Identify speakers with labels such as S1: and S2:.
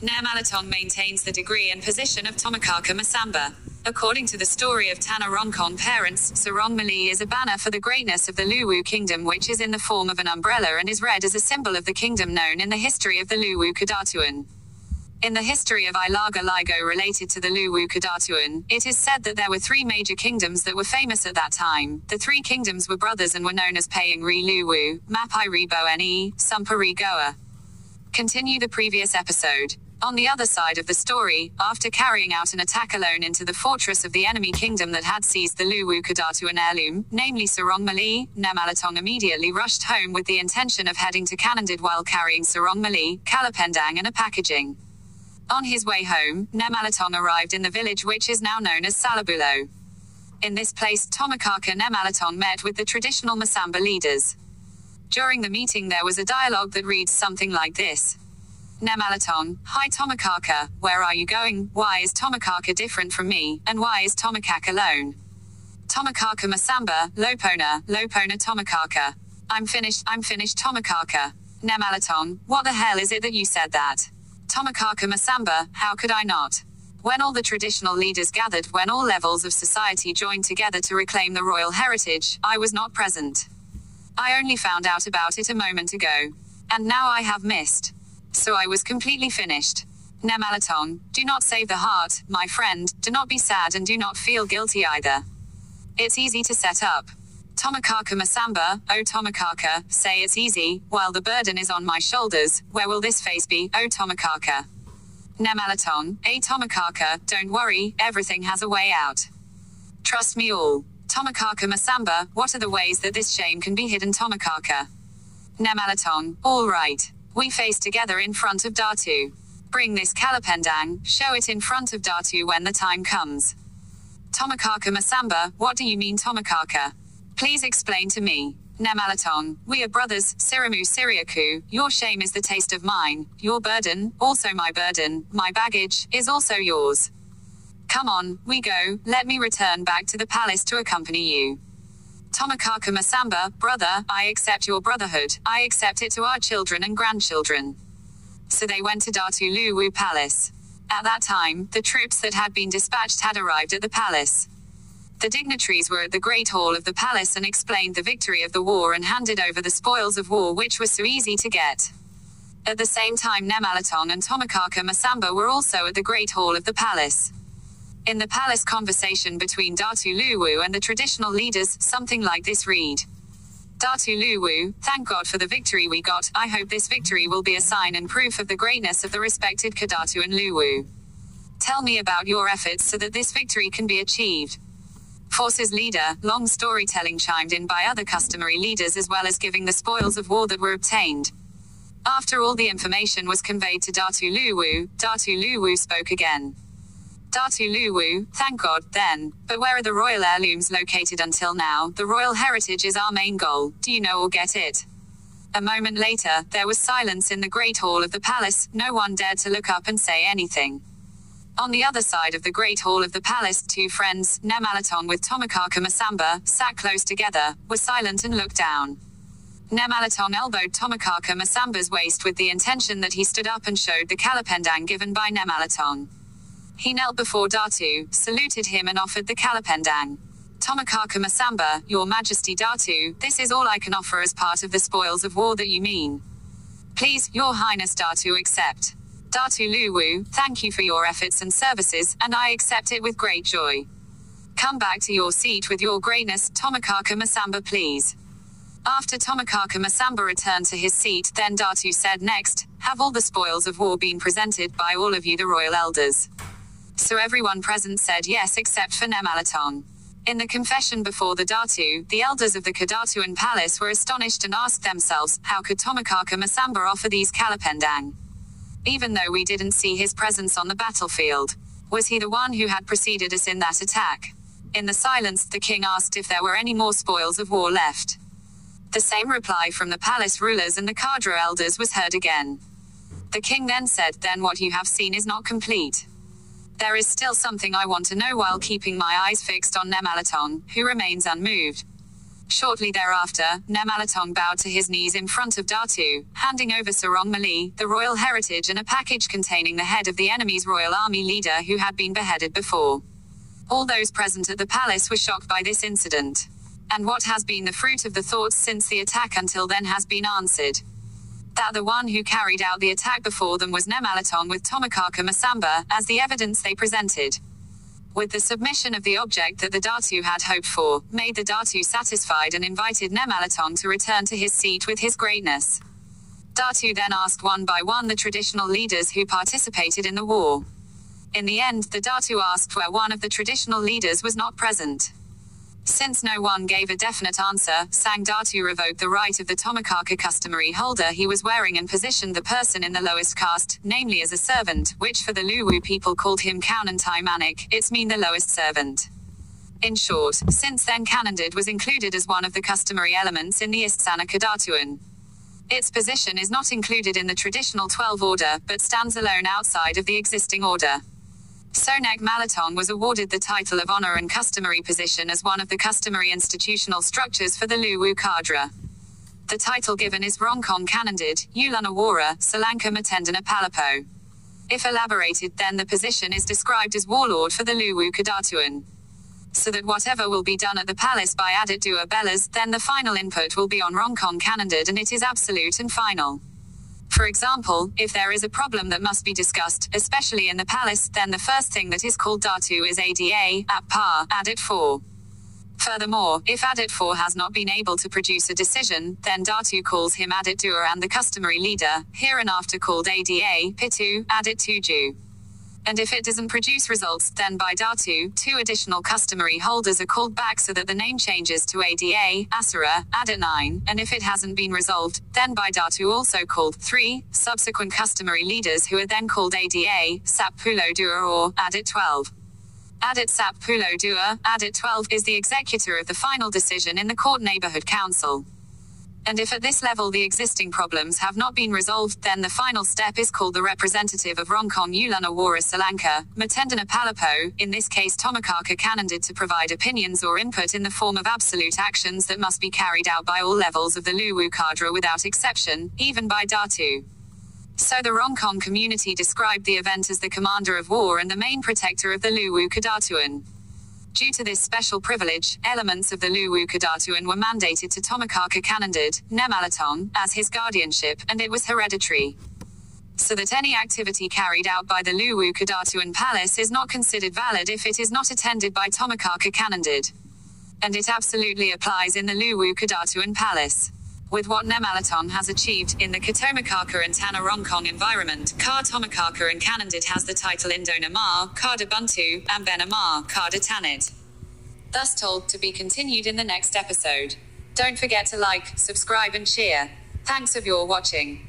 S1: Ne maintains the degree and position of Tomakaka Masamba. According to the story of Tanna RONGKONG parents, Sarong Mali is a banner for the greatness of the Luwu kingdom, which is in the form of an umbrella and is read as a symbol of the kingdom known in the history of the Luwu Kadatuan. In the history of Ilaga Ligo related to the Luwu Kadatuan, it is said that there were three major kingdoms that were famous at that time. The three kingdoms were brothers and were known as Paying Ri Luwu, Mapai Ri Bone, Sumpa Ri Goa. Continue the previous episode. On the other side of the story, after carrying out an attack alone into the fortress of the enemy kingdom that had seized the Luwu Kadatuan heirloom, namely Sarong Mali, Ne immediately rushed home with the intention of heading to Kanandid while carrying Sarong Mali, Kalapendang and a packaging. On his way home, Ne arrived in the village which is now known as Salabulo. In this place, Tomakaka Ne met with the traditional Masamba leaders. During the meeting there was a dialogue that reads something like this. Ne hi Tomakaka, where are you going? Why is Tomakaka different from me, and why is Tomakaka alone? Tomakaka Masamba, Lopona Tomakaka. I'm finished Tomakaka. Ne what the hell is it that you said that? Tomakaka Masamba, how could I not? When all the traditional leaders gathered, when all levels of society joined together to reclaim the royal heritage, I was not present. I only found out about it a moment ago. And now I have missed. So I was completely finished. Ne do not save the heart, my friend, do not be sad and do not feel guilty either. It's easy to set up. Tomakaka Masamba, oh Tomakaka, say it's easy, while the burden is on my shoulders, where will this face be, oh Tomakaka? Ne Tomakaka, don't worry, everything has a way out. Trust me all. Tomakaka Masamba, what are the ways that this shame can be hidden Tomakaka? Ne all right. We face together in front of Datu. Bring this Kalapendang, show it in front of Datu when the time comes. Tomakaka Masamba, what do you mean Tomakaka? Please explain to me. Ne we are brothers, Siramu Siriaku, your shame is the taste of mine, your burden, also my burden, my baggage, is also yours. Come on, we go, let me return back to the palace to accompany you. Tomakaka Masamba, brother, I accept your brotherhood, I accept it to our children and grandchildren. So they went to Datu Luwu Palace. At that time, the troops that had been dispatched had arrived at the palace. The dignitaries were at the great hall of the palace and explained the victory of the war and handed over the spoils of war which was so easy to get. At the same time Ne and Tomakaka Masamba were also at the great hall of the palace. In the palace conversation between Datu Luwu and the traditional leaders, something like this read. Datu Luwu, thank God for the victory we got, I hope this victory will be a sign and proof of the greatness of the respected Kadatu and Luwu. Tell me about your efforts so that this victory can be achieved. Forces leader, long storytelling chimed in by other customary leaders as well as giving the spoils of war that were obtained. After all the information was conveyed to Datu Luwu spoke again. Datu Luwu, thank God, then, but where are the royal heirlooms located until now? The royal heritage is our main goal, do you know or get it? A moment later, there was silence in the great hall of the palace, no one dared to look up and say anything. On the other side of the great hall of the palace, two friends, Ne with Tomakaka Masamba, sat close together, were silent and looked down. Ne elbowed Tomakaka Masamba's waist with the intention that he stood up and showed the Kalapendang given by Ne He knelt before Datu, saluted him and offered the Kalapendang. Tomakaka Masamba, Your Majesty Datu, this is all I can offer as part of the spoils of war that you mean. Please, Your Highness Datu accept. Datu Luwu, thank you for your efforts and services, and I accept it with great joy. Come back to your seat with your greatness, Tomakaka Masamba please. After Tomakaka Masamba returned to his seat, then Datu said next, have all the spoils of war been presented by all of you the royal elders? So everyone present said yes except for Ne In the confession before the Datu, the elders of the Kadatuan palace were astonished and asked themselves, how could Tomakaka Masamba offer these Kalapendang? Even though we didn't see his presence on the battlefield. Was he the one who had preceded us in that attack? In the silence, the king asked if there were any more spoils of war left. The same reply from the palace rulers and the Kadra elders was heard again. The king then said, then what you have seen is not complete. There is still something I want to know while keeping my eyes fixed on Ne who remains unmoved. Shortly thereafter, Ne bowed to his knees in front of Datu, handing over Sarong Mali, the royal heritage and a package containing the head of the enemy's royal army leader who had been beheaded before. All those present at the palace were shocked by this incident. And what has been the fruit of the thoughts since the attack until then has been answered. That the one who carried out the attack before them was Ne with Tomakaka Masamba, as the evidence they presented. With the submission of the object that the Datu had hoped for, made the Datu satisfied and invited Ne to return to his seat with his greatness. Datu then asked one by one the traditional leaders who participated in the war. In the end, the Datu asked where one of the traditional leaders was not present. Since no one gave a definite answer, Sang Datu revoked the right of the Tomakaka customary holder he was wearing and positioned the person in the lowest caste, namely as a servant, which for the Luwu people called him Kaunan Damanik, it's mean the lowest servant. In short, since then Kanandid was included as one of the customary elements in the Istana Kedatuan. Its position is not included in the traditional 12 order, but stands alone outside of the existing order. Sonek Malatong was awarded the title of honor and customary position as one of the customary institutional structures for the Luwu cadre. The title given is RONGKONG Kanandid, Ulunawara, Salanka Matendana Palapo. If elaborated, then the position is described as warlord for the Luwu Kedatuan. So that whatever will be done at the palace by Adat Dua Bellas, then the final input will be on RONGKONG Kanandid and it is absolute and final. For example, if there is a problem that must be discussed, especially in the palace, then the first thing that is called Datu is ADA, at par, Adat 4. Furthermore, if Adat 4 has not been able to produce a decision, then Datu calls him Adat Dua and the customary leader, hereinafter called ADA, Pitu, Adat Tuju. And if it doesn't produce results, then by Datu, 2 additional customary holders are called back so that the name changes to ADA, Asura, Adat 9, and if it hasn't been resolved, then by Datu also called 3 subsequent customary leaders who are then called ADA, Sap Pulo Dua or Adat 12. Adat Sap Pulo Dua, Adat 12 is the executor of the final decision in the court neighborhood council. And if at this level the existing problems have not been resolved, then the final step is called the representative of RONGKONG Ulunawara Salanka, Matendana Palapo, in this case Tomakaka Kanandid, to provide opinions or input in the form of absolute actions that must be carried out by all levels of the Luwu cadre without exception, even by Datu. So the RONGKONG community described the event as the commander of war and the main protector of the Luwu Kedatuan. Due to this special privilege, elements of the Luwu Kedatuan were mandated to Tomakaka Kanandid, Ne as his guardianship, and it was hereditary. So that any activity carried out by the Luwu Kedatuan palace is not considered valid if it is not attended by Tomakaka Kanandid. And it absolutely applies in the Luwu Kedatuan palace. With what Ne has achieved, in the Tomakaka and Tanna RONGKONG environment, Ka Tomakaka and Kanandid has the title Indonamar, Ka de Buntu, and Benamar, Ka de Tanit. Thus told, to be continued in the next episode. Don't forget to like, subscribe and share. Thanks of your watching.